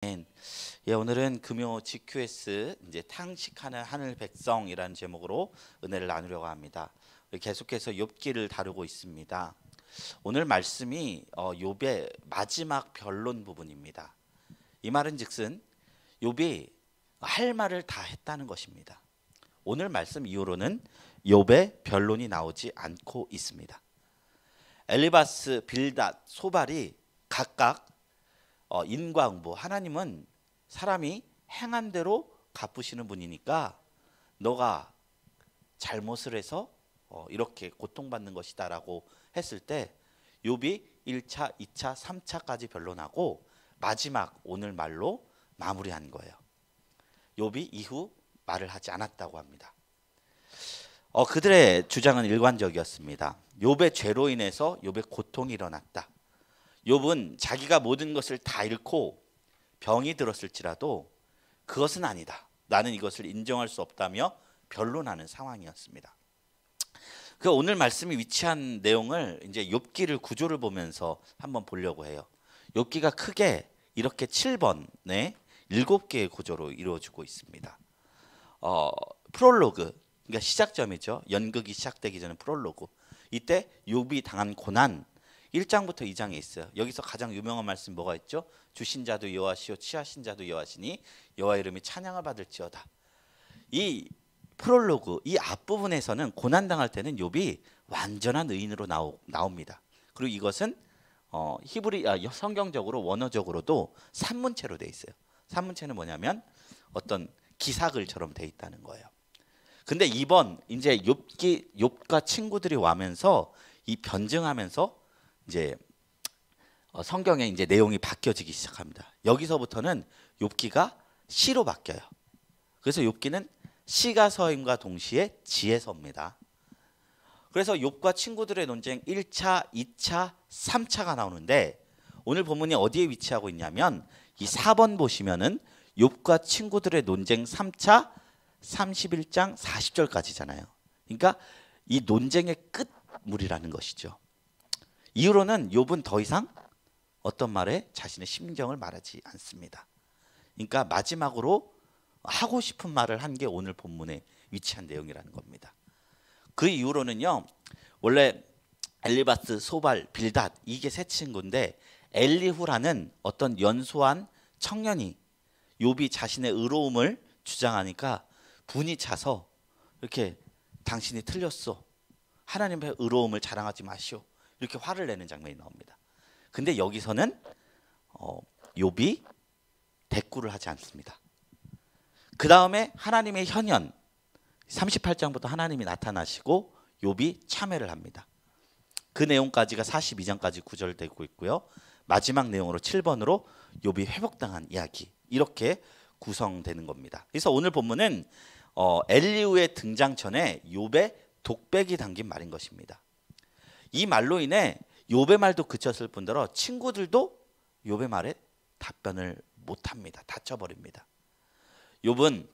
예, 오늘은 금요 GQS 이제 탕식하는 하늘 백성이라는 제목으로 은혜를 나누려고 합니다. 계속해서 욥기를 다루고 있습니다. 오늘 말씀이 욥의 마지막 변론 부분입니다. 이 말은즉슨 욥이 할 말을 다 했다는 것입니다. 오늘 말씀 이후로는 욥의 변론이 나오지 않고 있습니다. 엘리바스, 빌닷, 소발이 각각 인과응보, 하나님은 사람이 행한 대로 갚으시는 분이니까 너가 잘못을 해서 이렇게 고통받는 것이다 라고 했을 때 욥이 1차, 2차, 3차까지 변론하고 마지막 오늘 말로 마무리한 거예요. 욥이 이후 말을 하지 않았다고 합니다. 그들의 주장은 일관적이었습니다. 욥의 죄로 인해서 욥의 고통이 일어났다. 욥은 자기가 모든 것을 다 잃고 병이 들었을지라도 그것은 아니다. 나는 이것을 인정할 수 없다며 변론하는 상황이었습니다. 그 오늘 말씀이 위치한 내용을 이제 욥기를 구조를 보면서 한번 보려고 해요. 욥기가 크게 이렇게 7번의 7개의 구조로 이루어지고 있습니다. 프롤로그, 그러니까 시작점이죠. 연극이 시작되기 전에 프롤로그. 이때 욥이 당한 고난 1장부터 2장에 있어요. 여기서 가장 유명한 말씀 뭐가 있죠? 주신 자도 여호와시요 취하신 자도 여호와시니 여호와 이름이 찬양을 받을지어다. 이 프롤로그, 이 앞부분에서는 고난당할 때는 욥이 완전한 의인으로 나옵니다. 그리고 이것은 성경적으로 원어적으로도 산문체로 돼 있어요. 산문체는 뭐냐면 어떤 기사글처럼 돼 있다는 거예요. 근데 이번 이제 욥과 친구들이 와면서 이 변증하면서 이제 성경의 이제 내용이 바뀌어지기 시작합니다. 여기서부터는 욥기가 시로 바뀌어요. 그래서 욥기는 시가 서임과 동시에 지혜서입니다. 그래서 욥과 친구들의 논쟁 1차, 2차, 3차가 나오는데 오늘 본문이 어디에 위치하고 있냐면 이 4번 보시면은 욥과 친구들의 논쟁 3차 31장 40절까지잖아요. 그러니까 이 논쟁의 끝물이라는 것이죠. 이후로는 욥은 더 이상 어떤 말에 자신의 심정을 말하지 않습니다. 그러니까 마지막으로 하고 싶은 말을 한 게 오늘 본문에 위치한 내용이라는 겁니다. 그 이후로는요, 원래 엘리바스, 소발, 빌닷 이게 세 친구인데 엘리후라는 어떤 연소한 청년이 욥이 자신의 의로움을 주장하니까 분이 차서 이렇게 당신이 틀렸어. 하나님의 의로움을 자랑하지 마시오. 이렇게 화를 내는 장면이 나옵니다. 근데 여기서는 욥이 대꾸를 하지 않습니다. 그 다음에 하나님의 현현 38장부터 하나님이 나타나시고 욥이 참회를 합니다. 그 내용까지가 42장까지 구절되고 있고요. 마지막 내용으로 7번으로 욥이 회복당한 이야기 이렇게 구성되는 겁니다. 그래서 오늘 본문은 엘리후의 등장 전에 욥의 독백이 담긴 말인 것입니다. 이 말로 인해 욥의 말도 그쳤을 뿐더러 친구들도 욥의 말에 답변을 못합니다. 다쳐버립니다. 욥은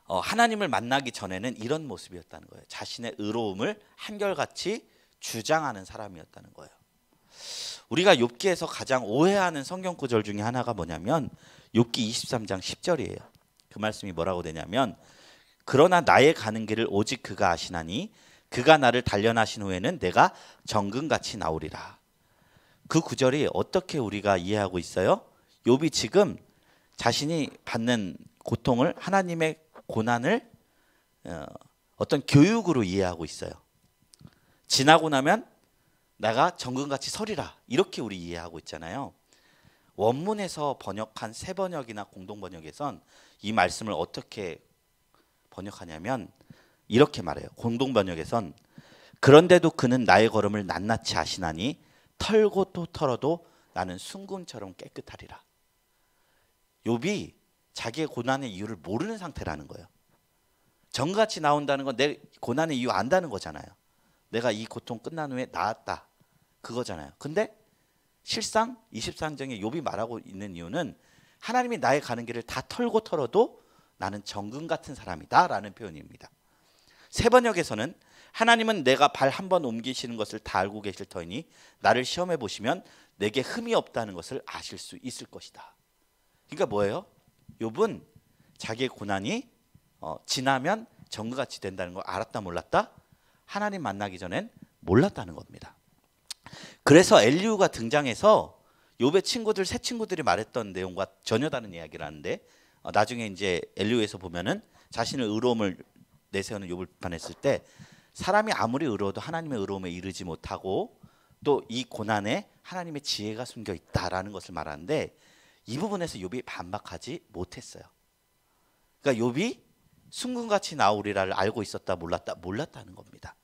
하나님을 만나기 전에는 이런 모습이었다는 거예요. 자신의 의로움을 한결같이 주장하는 사람이었다는 거예요. 우리가 욥기에서 가장 오해하는 성경 구절 중에 하나가 뭐냐면 욥기 23장 10절이에요. 그 말씀이 뭐라고 되냐면 그러나 나의 가는 길을 오직 그가 아시나니 그가 나를 단련하신 후에는 내가 정금같이 나오리라. 그 구절이 어떻게 우리가 이해하고 있어요? 욥이 지금 자신이 받는 고통을 하나님의 고난을 어떤 교육으로 이해하고 있어요. 지나고 나면 내가 정금같이 서리라 이렇게 우리 이해하고 있잖아요. 원문에서 번역한 새 번역이나 공동 번역에선 이 말씀을 어떻게 번역하냐면 이렇게 말해요. 공동 번역에선 그런데도 그는 나의 걸음을 낱낱이 아시나니 털고 또 털어도 나는 순금처럼 깨끗하리라. 욥이 자기의 고난의 이유를 모르는 상태라는 거예요. 정같이 나온다는 건 내 고난의 이유 안다는 거잖아요. 내가 이 고통 끝난 후에 나았다 그거잖아요. 근데 실상 23장에 욥이 말하고 있는 이유는 하나님이 나의 가는 길을 다 털고 털어도 나는 정금 같은 사람이다 라는 표현입니다. 새 번역에서는 하나님은 내가 발 한 번 옮기시는 것을 다 알고 계실 터이니 나를 시험해 보시면 내게 흠이 없다는 것을 아실 수 있을 것이다. 그러니까 뭐예요? 욥은 자기의 고난이 지나면 정글같이 된다는 걸 알았다 몰랐다? 하나님 만나기 전엔 몰랐다는 겁니다. 그래서 엘리후가 등장해서 욥의 친구들 새 친구들이 말했던 내용과 전혀 다른 이야기를 하는데 나중에 이제 엘리후에서 보면은 자신의 의로움을 내세우는 욥을 비판했을 때 사람이 아무리 의로워도 하나님의 의로움에 이르지 못하고 또 이 고난에 하나님의 지혜가 숨겨 있다라는 것을 말하는데 이 부분에서 욥이 반박하지 못했어요. 그러니까 욥이 순금같이 나오리라를 알고 있었다 몰랐다 몰랐다는 겁니다.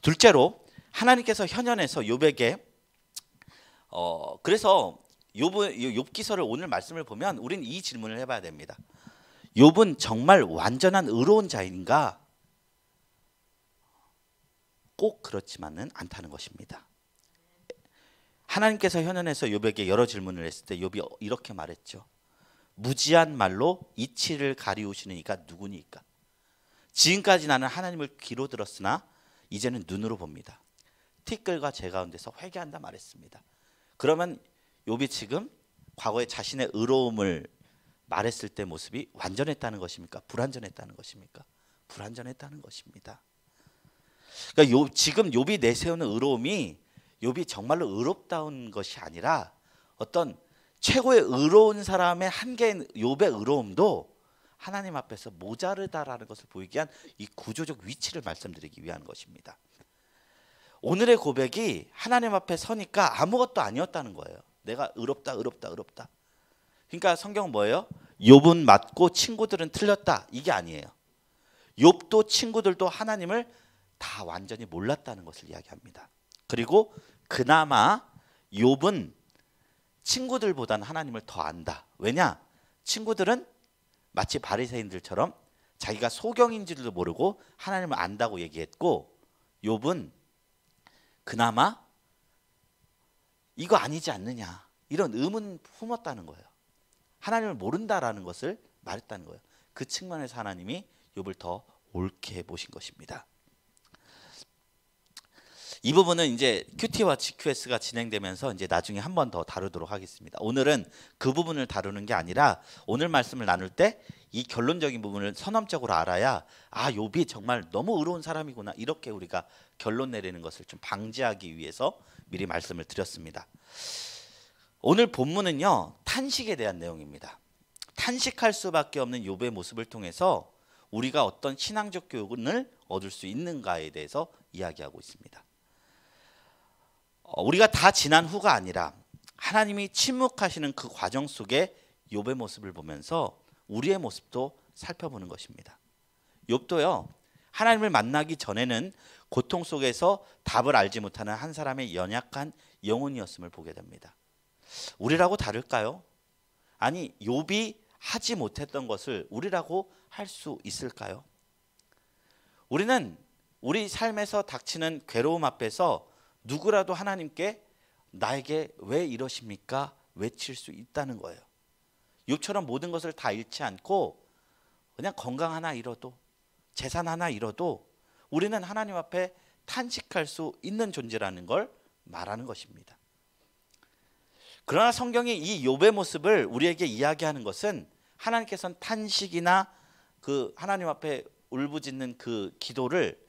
둘째로 하나님께서 현현에서 욥에게 그래서 욥기서를 오늘 말씀을 보면 우리는 이 질문을 해봐야 됩니다. 욥은 정말 완전한 의로운 자인가? 꼭 그렇지만은 않다는 것입니다. 하나님께서 현현에서 욥에게 여러 질문을 했을 때 욥이 이렇게 말했죠. 무지한 말로 이치를 가리우시는 이가 누구니까? 지금까지 나는 하나님을 귀로 들었으나 이제는 눈으로 봅니다. 티끌과 재 가운데서 회개한다 말했습니다. 그러면 욥이 지금 과거에 자신의 의로움을 말했을 때 모습이 완전했다는 것입니까? 불완전했다는 것입니까? 불완전했다는 것입니다. 그러니까 지금 욥이 내세우는 의로움이 욥이 정말로 의롭다운 것이 아니라 어떤 최고의 의로운 사람의 한계인 욥의 의로움도 하나님 앞에서 모자르다라는 것을 보이게 한 이 구조적 위치를 말씀드리기 위한 것입니다. 오늘의 고백이 하나님 앞에 서니까 아무것도 아니었다는 거예요. 내가 의롭다. 그러니까 성경은 뭐예요? 욥은 맞고 친구들은 틀렸다. 이게 아니에요. 욥도 친구들도 하나님을 다 완전히 몰랐다는 것을 이야기합니다. 그리고 그나마 욥은 친구들보다는 하나님을 더 안다. 왜냐? 친구들은 마치 바리새인들처럼 자기가 소경인 줄도 모르고 하나님을 안다고 얘기했고 욥은 그나마 이거 아니지 않느냐 이런 의문 품었다는 거예요. 하나님을 모른다라는 것을 말했다는 거예요. 그 측면에서 하나님이 욥을 더 옳게 보신 것입니다. 이 부분은 이제 QT와 GQS가 진행되면서 이제 나중에 한 번 더 다루도록 하겠습니다. 오늘은 그 부분을 다루는 게 아니라 오늘 말씀을 나눌 때 이 결론적인 부분을 선언적으로 알아야 욥이 정말 너무 의로운 사람이구나 이렇게 우리가 결론 내리는 것을 좀 방지하기 위해서 미리 말씀을 드렸습니다. 오늘 본문은요 탄식에 대한 내용입니다. 탄식할 수밖에 없는 욥의 모습을 통해서 우리가 어떤 신앙적 교훈을 얻을 수 있는가에 대해서 이야기하고 있습니다. 우리가 다 지난 후가 아니라 하나님이 침묵하시는 그 과정 속에 욥의 모습을 보면서 우리의 모습도 살펴보는 것입니다. 욥도요 하나님을 만나기 전에는 고통 속에서 답을 알지 못하는 한 사람의 연약한 영혼이었음을 보게 됩니다. 우리라고 다를까요? 아니 욥이 하지 못했던 것을 우리라고 할 수 있을까요? 우리는 우리 삶에서 닥치는 괴로움 앞에서 누구라도 하나님께 나에게 왜 이러십니까? 외칠 수 있다는 거예요. 욥처럼 모든 것을 다 잃지 않고 그냥 건강 하나 잃어도 재산 하나 잃어도 우리는 하나님 앞에 탄식할 수 있는 존재라는 걸 말하는 것입니다. 그러나 성경이 이 욥의 모습을 우리에게 이야기하는 것은 하나님께서는 탄식이나 그 하나님 앞에 울부짖는 그 기도를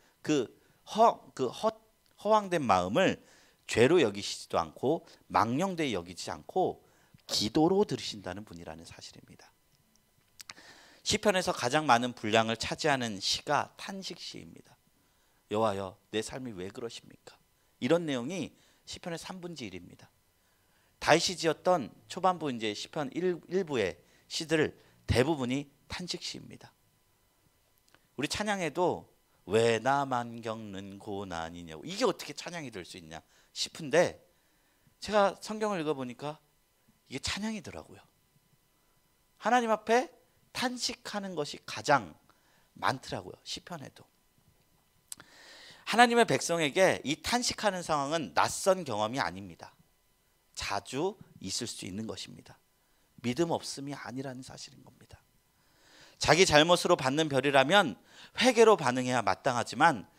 허황된 마음을 죄로 여기시지도 않고 망령되이 여기지 않고 기도로 들으신다는 분이라는 사실입니다. 시편에서 가장 많은 분량을 차지하는 시가 탄식시입니다. 여호와여 내 삶이 왜 그러십니까? 이런 내용이 시편의 3분의 1입니다. 다윗이 지었던 초반부 이제 시편 1부의 시들 대부분이 탄식시입니다. 우리 찬양에도 왜 나만 겪는 고난이냐고 이게 어떻게 찬양이 될 수 있냐 싶은데 제가 성경을 읽어보니까 이게 찬양이더라고요. 하나님 앞에 탄식하는 것이 가장 많더라고요. 시편에도. 하나님의 백성에게 이 탄식하는 상황은 낯선 경험이 아닙니다. 자주 있을 수 있는 것입니다. 믿음 없음이 아니라는 사실인 겁니다. 자기 잘못으로 받는 별이라면 회개로 반응해야 마땅하지만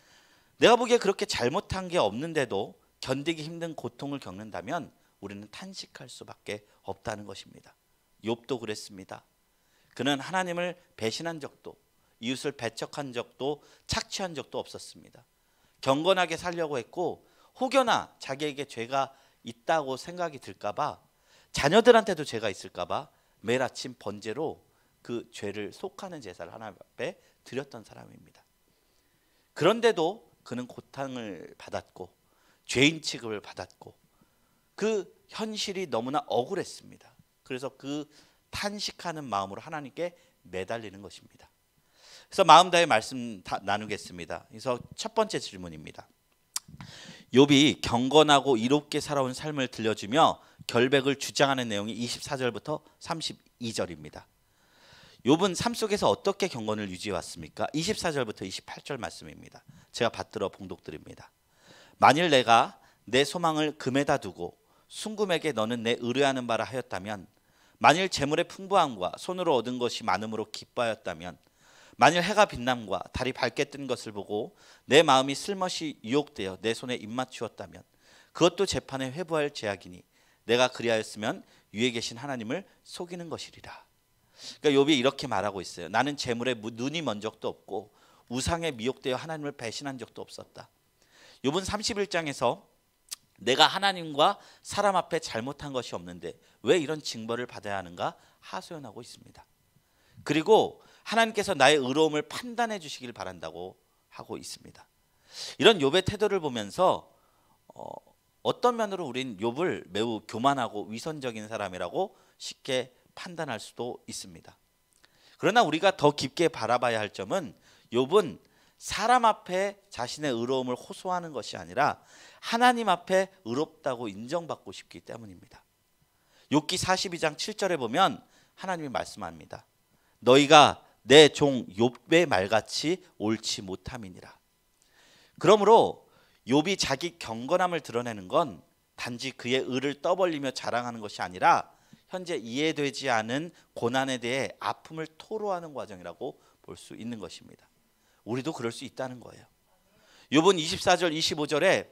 내가 보기에 그렇게 잘못한 게 없는데도 견디기 힘든 고통을 겪는다면 우리는 탄식할 수밖에 없다는 것입니다. 욥도 그랬습니다. 그는 하나님을 배신한 적도, 이웃을 배척한 적도, 착취한 적도 없었습니다. 경건하게 살려고 했고, 혹여나 자기에게 죄가 있다고 생각이 들까봐, 자녀들한테도 죄가 있을까봐 매일 아침 번제로 그 죄를 속하는 제사를 하나님 앞에 드렸던 사람입니다. 그런데도 그는 고통을 받았고 죄인 취급을 받았고 그 현실이 너무나 억울했습니다. 그래서 그 탄식하는 마음으로 하나님께 매달리는 것입니다. 그래서 마음 다해 말씀 나누겠습니다. 그래서 첫 번째 질문입니다. 욥이 경건하고 이롭게 살아온 삶을 들려주며 결백을 주장하는 내용이 24절부터 32절입니다. 욥은 삶 속에서 어떻게 경건을 유지해 왔습니까? 24절부터 28절 말씀입니다. 제가 받들어 봉독드립니다. 만일 내가 내 소망을 금에다 두고 순금에게 너는 내 의뢰하는 바라 하였다면, 만일 재물의 풍부함과 손으로 얻은 것이 많음으로 기뻐하였다면, 만일 해가 빛남과 달이 밝게 뜬 것을 보고 내 마음이 슬며시 유혹되어 내 손에 입맞추었다면, 그것도 재판에 회부할 죄악이니 내가 그리하였으면 위에 계신 하나님을 속이는 것이리라. 그러니까 욥이 이렇게 말하고 있어요. 나는 재물에 눈이 먼 적도 없고 우상에 미혹되어 하나님을 배신한 적도 없었다. 욥은 31장에서 내가 하나님과 사람 앞에 잘못한 것이 없는데 왜 이런 징벌을 받아야 하는가 하소연하고 있습니다. 그리고 하나님께서 나의 의로움을 판단해 주시길 바란다고 하고 있습니다. 이런 욥의 태도를 보면서 어떤 면으로 우린 욥을 매우 교만하고 위선적인 사람이라고 쉽게 판단할 수도 있습니다. 그러나 우리가 더 깊게 바라봐야 할 점은 욥은 사람 앞에 자신의 의로움을 호소하는 것이 아니라 하나님 앞에 의롭다고 인정받고 싶기 때문입니다. 욥기 42장 7절에 보면 하나님이 말씀합니다. 너희가 내 종 욥의 말같이 옳지 못함이니라. 그러므로 욥이 자기 경건함을 드러내는 건 단지 그의 의를 떠벌리며 자랑하는 것이 아니라 현재 이해되지 않은 고난에 대해 아픔을 토로하는 과정이라고 볼 수 있는 것입니다. 우리도 그럴 수 있다는 거예요. 욥은 24절 25절에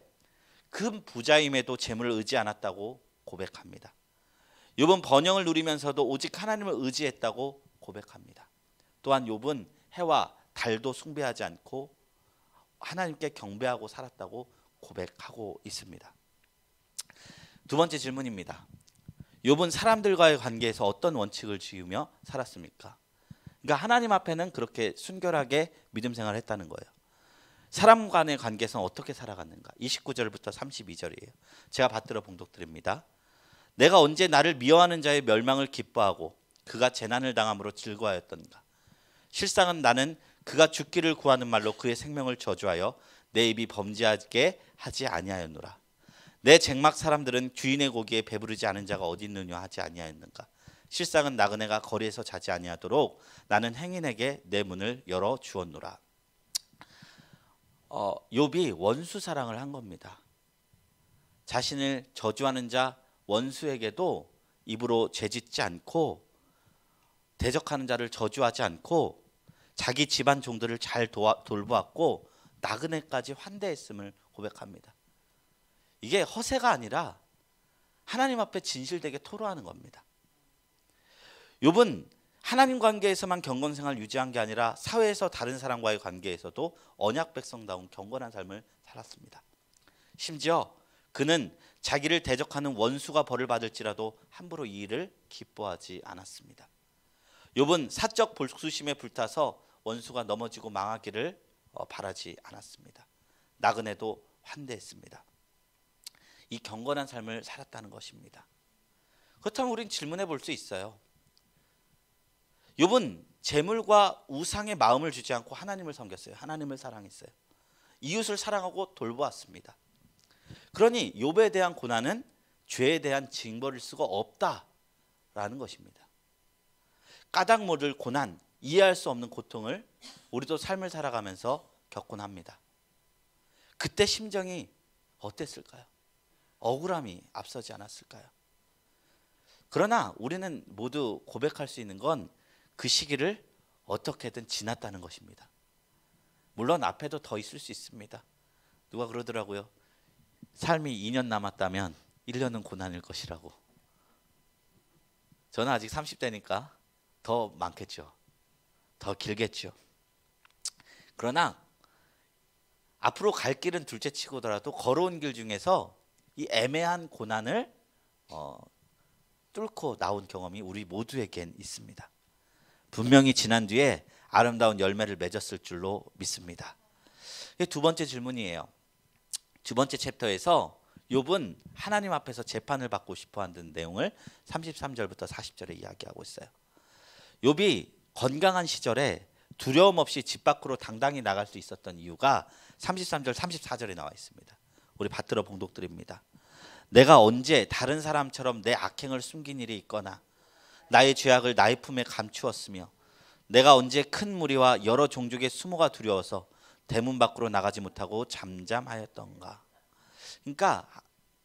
큰 부자임에도 재물을 의지 않았다고 고백합니다. 욥은 번영을 누리면서도 오직 하나님을 의지했다고 고백합니다. 또한 욥은 해와 달도 숭배하지 않고 하나님께 경배하고 살았다고 고백하고 있습니다. 두 번째 질문입니다. 욥은 사람들과의 관계에서 어떤 원칙을 지으며 살았습니까? 그러니까 하나님 앞에는 그렇게 순결하게 믿음 생활을 했다는 거예요. 사람 간의 관계에서는 어떻게 살아갔는가? 29절부터 32절이에요. 제가 받들어 봉독드립니다. 내가 언제 나를 미워하는 자의 멸망을 기뻐하고 그가 재난을 당함으로 즐거워하였던가? 실상은 나는 그가 죽기를 구하는 말로 그의 생명을 저주하여 내 입이 범죄하게 하지 아니하였노라. 내 쟁막 사람들은 주인의 고기에 배부르지 않은 자가 어디 있느냐 하지 아니하였는가? 실상은 나그네가 거리에서 자지 아니하도록 나는 행인에게 내 문을 열어 주었노라. 욥이 원수 사랑을 한 겁니다. 자신을 저주하는 자 원수에게도 입으로 죄짓지 않고 대적하는 자를 저주하지 않고 자기 집안 종들을 잘 돌보았고 나그네까지 환대했음을 고백합니다. 이게 허세가 아니라 하나님 앞에 진실되게 토로하는 겁니다. 욥은 하나님 관계에서만 경건생활을 유지한 게 아니라 사회에서 다른 사람과의 관계에서도 언약 백성다운 경건한 삶을 살았습니다. 심지어 그는 자기를 대적하는 원수가 벌을 받을지라도 함부로 이 일을 기뻐하지 않았습니다. 욥은 사적 복수심에 불타서 원수가 넘어지고 망하기를 바라지 않았습니다. 나그네도 환대했습니다. 이 경건한 삶을 살았다는 것입니다. 그렇다면 우린 질문해 볼 수 있어요. 욥은 재물과 우상의 마음을 주지 않고 하나님을 섬겼어요. 하나님을 사랑했어요. 이웃을 사랑하고 돌보았습니다. 그러니 욥에 대한 고난은 죄에 대한 징벌일 수가 없다라는 것입니다. 까닭 모를 고난, 이해할 수 없는 고통을 우리도 삶을 살아가면서 겪곤 합니다. 그때 심정이 어땠을까요? 억울함이 앞서지 않았을까요? 그러나 우리는 모두 고백할 수 있는 건 그 시기를 어떻게든 지났다는 것입니다. 물론 앞에도 더 있을 수 있습니다. 누가 그러더라고요. 삶이 2년 남았다면 1년은 고난일 것이라고. 저는 아직 30대니까 더 많겠죠. 더 길겠죠. 그러나 앞으로 갈 길은 둘째치고더라도 걸어온 길 중에서 이 애매한 고난을 뚫고 나온 경험이 우리 모두에겐 있습니다. 분명히 지난 뒤에 아름다운 열매를 맺었을 줄로 믿습니다. 이게 두 번째 질문이에요. 두 번째 챕터에서 욥은 하나님 앞에서 재판을 받고 싶어하는 내용을 33절부터 40절에 이야기하고 있어요. 욥이 건강한 시절에 두려움 없이 집 밖으로 당당히 나갈 수 있었던 이유가 33절 34절에 나와 있습니다. 우리 받들어 봉독드립니다. 내가 언제 다른 사람처럼 내 악행을 숨긴 일이 있거나 나의 죄악을 나의 품에 감추었으며 내가 언제 큰 무리와 여러 종족의 수모가 두려워서 대문 밖으로 나가지 못하고 잠잠하였던가. 그러니까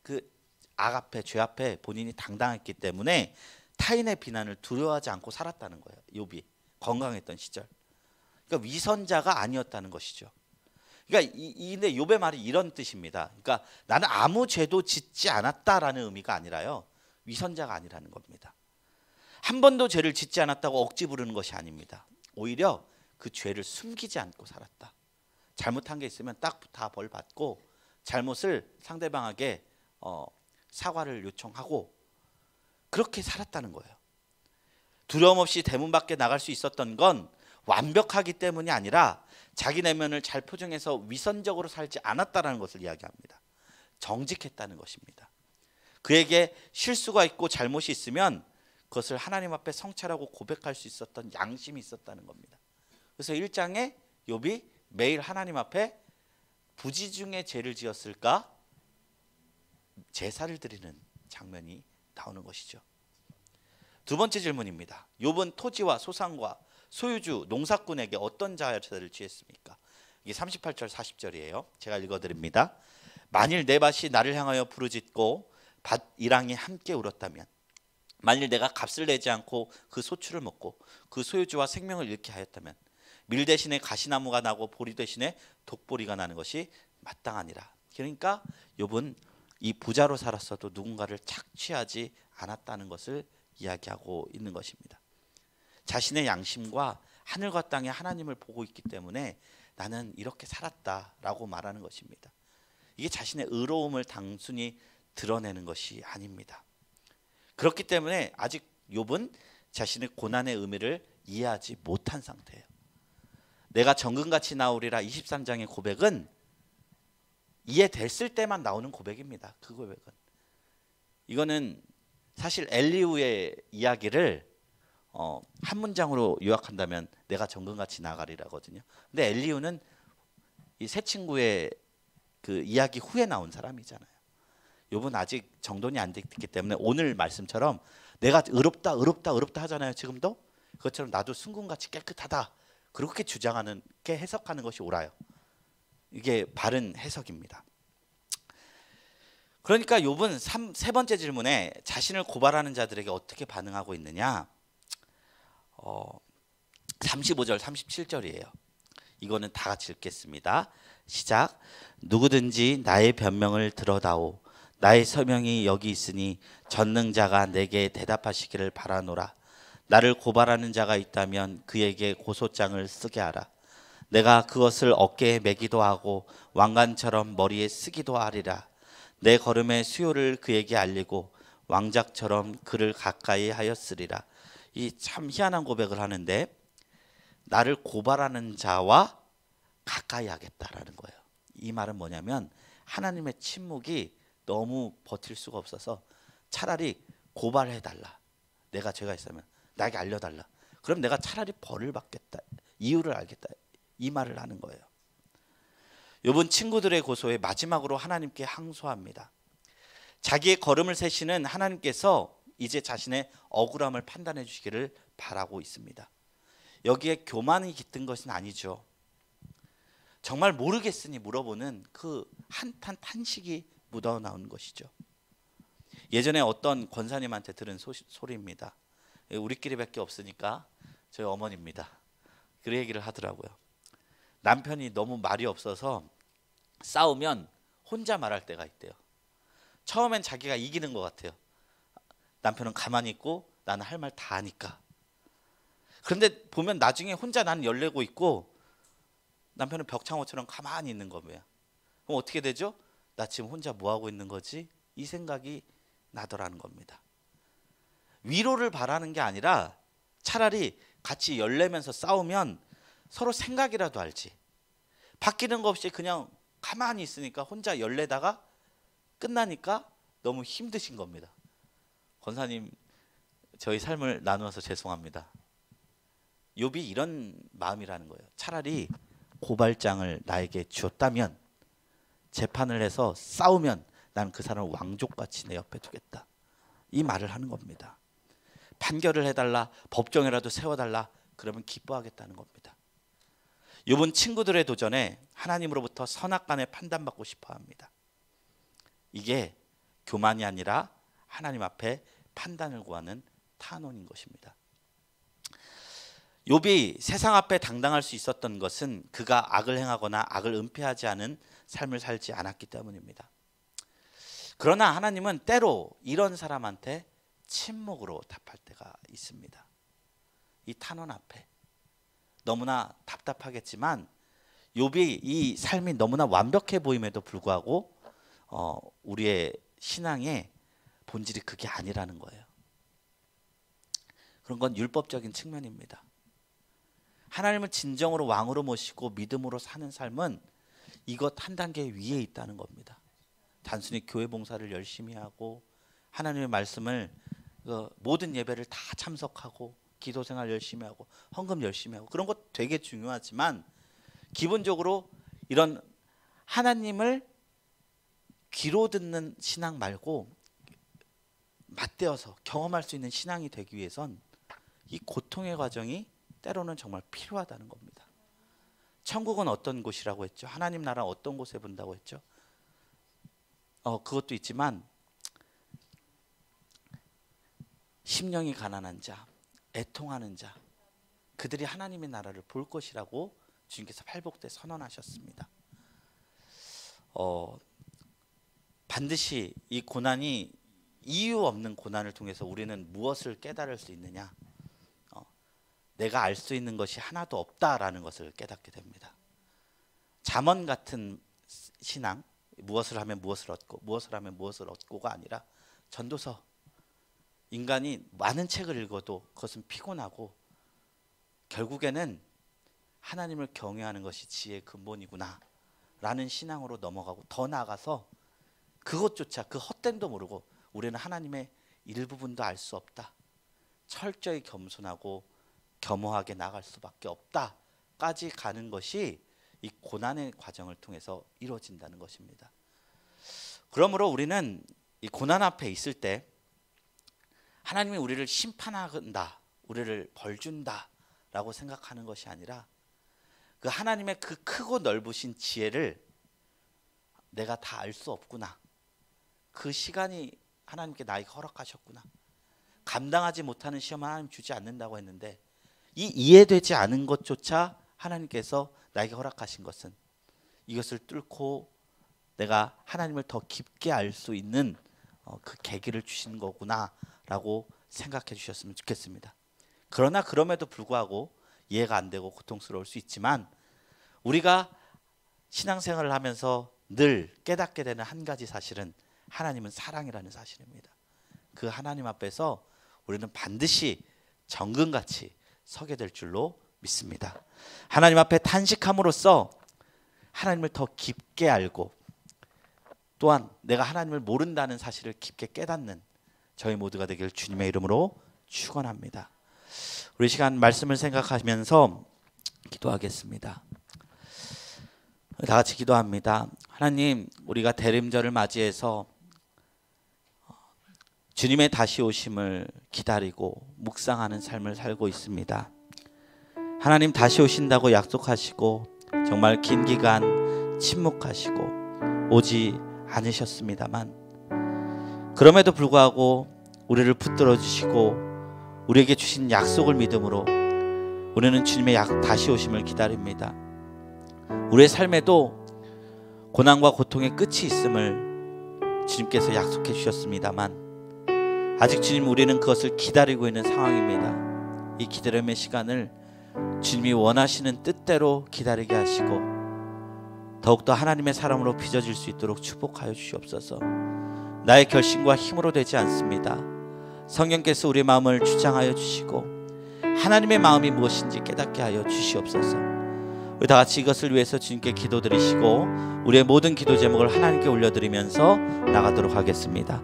그 악 앞에 죄 앞에 본인이 당당했기 때문에 타인의 비난을 두려워하지 않고 살았다는 거예요. 욥이 건강했던 시절. 그러니까 위선자가 아니었다는 것이죠. 그러니까 근데 욥의 말이 이런 뜻입니다. 그러니까 나는 아무 죄도 짓지 않았다라는 의미가 아니라요. 위선자가 아니라는 겁니다. 한 번도 죄를 짓지 않았다고 억지 부르는 것이 아닙니다. 오히려 그 죄를 숨기지 않고 살았다. 잘못한 게 있으면 딱 다 벌 받고 잘못을 상대방에게 사과를 요청하고 그렇게 살았다는 거예요. 두려움 없이 대문 밖에 나갈 수 있었던 건 완벽하기 때문이 아니라 자기 내면을 잘 표정해서 위선적으로 살지 않았다는 것을 이야기합니다. 정직했다는 것입니다. 그에게 실수가 있고 잘못이 있으면 그것을 하나님 앞에 성찰하고 고백할 수 있었던 양심이 있었다는 겁니다. 그래서 1장에 욥이 매일 하나님 앞에 부지중에 죄를 지었을까 제사를 드리는 장면이 나오는 것이죠. 두 번째 질문입니다. 욥은 토지와 소산과 소유주, 농사꾼에게 어떤 자세를 취했습니까? 이게 38절 40절이에요. 제가 읽어드립니다. 만일 내 밭이 나를 향하여 부르짖고 밭 이랑이 함께 울었다면, 만일 내가 값을 내지 않고 그 소출을 먹고 그 소유주와 생명을 잃게 하였다면, 밀 대신에 가시나무가 나고 보리 대신에 독보리가 나는 것이 마땅하니라. 그러니까 욥은 이 부자로 살았어도 누군가를 착취하지 않았다는 것을 이야기하고 있는 것입니다. 자신의 양심과 하늘과 땅의 하나님을 보고 있기 때문에 나는 이렇게 살았다라고 말하는 것입니다. 이게 자신의 의로움을 단순히 드러내는 것이 아닙니다. 그렇기 때문에 아직 욥은 자신의 고난의 의미를 이해하지 못한 상태예요. 내가 정금같이 나오리라 23장의 고백은 이해됐을 때만 나오는 고백입니다. 그 고백은. 이거는 사실 엘리후의 이야기를 한 문장으로 요약한다면 내가 정금같이 나가리라거든요. 근데 엘리후는 이 세 친구의 그 이야기 후에 나온 사람이잖아요. 욥은 아직 정돈이 안 됐기 때문에 오늘 말씀처럼 내가 의롭다 하잖아요. 지금도 그것처럼 나도 순금같이 깨끗하다 그렇게 주장하는 게 해석하는 것이 옳아요. 이게 바른 해석입니다. 그러니까 욥은 세 번째 질문에 자신을 고발하는 자들에게 어떻게 반응하고 있느냐, 35절 37절이에요. 이거는 다 같이 읽겠습니다. 시작. 누구든지 나의 변명을 들어다오. 나의 서명이 여기 있으니 전능자가 내게 대답하시기를 바라노라. 나를 고발하는 자가 있다면 그에게 고소장을 쓰게 하라. 내가 그것을 어깨에 매기도 하고 왕관처럼 머리에 쓰기도 하리라. 내 걸음의 수요를 그에게 알리고 왕작처럼 그를 가까이 하였으리라. 이 참 희한한 고백을 하는데 나를 고발하는 자와 가까이 하겠다라는 거예요. 이 말은 뭐냐면 하나님의 침묵이 너무 버틸 수가 없어서 차라리 고발해달라. 내가 죄가 있으면 나에게 알려달라. 그럼 내가 차라리 벌을 받겠다. 이유를 알겠다. 이 말을 하는 거예요. 욥은 친구들의 고소에 마지막으로 하나님께 항소합니다. 자기의 걸음을 세시는 하나님께서 이제 자신의 억울함을 판단해 주시기를 바라고 있습니다. 여기에 교만이 깃든 것은 아니죠. 정말 모르겠으니 물어보는 그 한탄 탄식이 묻어나온 것이죠. 예전에 어떤 권사님한테 들은 소리입니다. 우리끼리밖에 없으니까 저희 어머니입니다. 그 얘기를 하더라고요. 남편이 너무 말이 없어서 싸우면 혼자 말할 때가 있대요. 처음엔 자기가 이기는 것 같아요. 남편은 가만히 있고 나는 할 말 다 하니까. 그런데 보면 나중에 혼자 나는 열내고 있고 남편은 벽창호처럼 가만히 있는 거예요. 그럼 어떻게 되죠? 나 지금 혼자 뭐 하고 있는 거지? 이 생각이 나더라는 겁니다. 위로를 바라는 게 아니라 차라리 같이 열내면서 싸우면 서로 생각이라도 알지. 바뀌는 거 없이 그냥 가만히 있으니까 혼자 열내다가 끝나니까 너무 힘드신 겁니다. 권사님, 저희 삶을 나누어서 죄송합니다. 욥이 이런 마음이라는 거예요. 차라리 고발장을 나에게 주었다면, 재판을 해서 싸우면 난 그 사람을 왕족같이 내 옆에 두겠다. 이 말을 하는 겁니다. 판결을 해달라, 법정이라도 세워달라, 그러면 기뻐하겠다는 겁니다. 욥은 친구들의 도전에 하나님으로부터 선악간에 판단받고 싶어 합니다. 이게 교만이 아니라 하나님 앞에 판단을 구하는 탄원인 것입니다. 욥이 세상 앞에 당당할 수 있었던 것은 그가 악을 행하거나 악을 은폐하지 않은 삶을 살지 않았기 때문입니다. 그러나 하나님은 때로 이런 사람한테 침묵으로 답할 때가 있습니다. 이 탄원 앞에 너무나 답답하겠지만 욥이 이 삶이 너무나 완벽해 보임에도 불구하고 우리의 신앙의 본질이 그게 아니라는 거예요. 그런 건 율법적인 측면입니다. 하나님을 진정으로 왕으로 모시고 믿음으로 사는 삶은 이것 한 단계 위에 있다는 겁니다. 단순히 교회 봉사를 열심히 하고 하나님의 말씀을 모든 예배를 다 참석하고 기도생활 열심히 하고 헌금 열심히 하고 그런 것 되게 중요하지만 기본적으로 이런 하나님을 귀로 듣는 신앙 말고 맞대어서 경험할 수 있는 신앙이 되기 위해선 이 고통의 과정이 때로는 정말 필요하다는 겁니다. 천국은 어떤 곳이라고 했죠? 하나님 나라 어떤 곳에 본다고 했죠? 그것도 있지만 심령이 가난한 자, 애통하는 자, 그들이 하나님의 나라를 볼 것이라고 주님께서 팔복되 선언하셨습니다. 반드시 이 고난이 이유 없는 고난을 통해서 우리는 무엇을 깨달을 수 있느냐? 내가 알 수 있는 것이 하나도 없다라는 것을 깨닫게 됩니다. 잠언 같은 신앙, 무엇을 하면 무엇을 얻고 무엇을 하면 무엇을 얻고가 아니라 전도서, 인간이 많은 책을 읽어도 그것은 피곤하고 결국에는 하나님을 경외하는 것이 지혜의 근본이구나 라는 신앙으로 넘어가고 더 나아가서 그것조차 그 헛됨도 모르고 우리는 하나님의 일부분도 알 수 없다, 철저히 겸손하고 겸허하게 나갈 수밖에 없다까지 가는 것이 이 고난의 과정을 통해서 이루어진다는 것입니다. 그러므로 우리는 이 고난 앞에 있을 때 하나님이 우리를 심판한다, 우리를 벌준다 라고 생각하는 것이 아니라 그 하나님의 그 크고 넓으신 지혜를 내가 다 알 수 없구나, 그 시간이 하나님께 나에게 허락하셨구나, 감당하지 못하는 시험은 하나님 주지 않는다고 했는데 이 이해되지 않은 것조차 하나님께서 나에게 허락하신 것은 이것을 뚫고 내가 하나님을 더 깊게 알 수 있는 그 계기를 주신 거구나 라고 생각해 주셨으면 좋겠습니다. 그러나 그럼에도 불구하고 이해가 안 되고 고통스러울 수 있지만 우리가 신앙생활을 하면서 늘 깨닫게 되는 한 가지 사실은 하나님은 사랑이라는 사실입니다. 그 하나님 앞에서 우리는 반드시 정금같이 서게 될 줄로 믿습니다. 하나님 앞에 탄식함으로써 하나님을 더 깊게 알고 또한 내가 하나님을 모른다는 사실을 깊게 깨닫는 저희 모두가 되길 주님의 이름으로 축원합니다. 우리 시간 말씀을 생각하면서 기도하겠습니다. 다 같이 기도합니다. 하나님, 우리가 대림절을 맞이해서 주님의 다시 오심을 기다리고 묵상하는 삶을 살고 있습니다. 하나님 다시 오신다고 약속하시고 정말 긴 기간 침묵하시고 오지 않으셨습니다만 그럼에도 불구하고 우리를 붙들어 주시고 우리에게 주신 약속을 믿음으로 우리는 주님의 다시 오심을 기다립니다. 우리의 삶에도 고난과 고통의 끝이 있음을 주님께서 약속해 주셨습니다만 아직 주님 우리는 그것을 기다리고 있는 상황입니다. 이 기다림의 시간을 주님이 원하시는 뜻대로 기다리게 하시고 더욱더 하나님의 사람으로 빚어질 수 있도록 축복하여 주시옵소서. 나의 결심과 힘으로 되지 않습니다. 성령께서 우리의 마음을 주장하여 주시고 하나님의 마음이 무엇인지 깨닫게 하여 주시옵소서. 우리 다 같이 이것을 위해서 주님께 기도드리시고 우리의 모든 기도 제목을 하나님께 올려드리면서 나가도록 하겠습니다.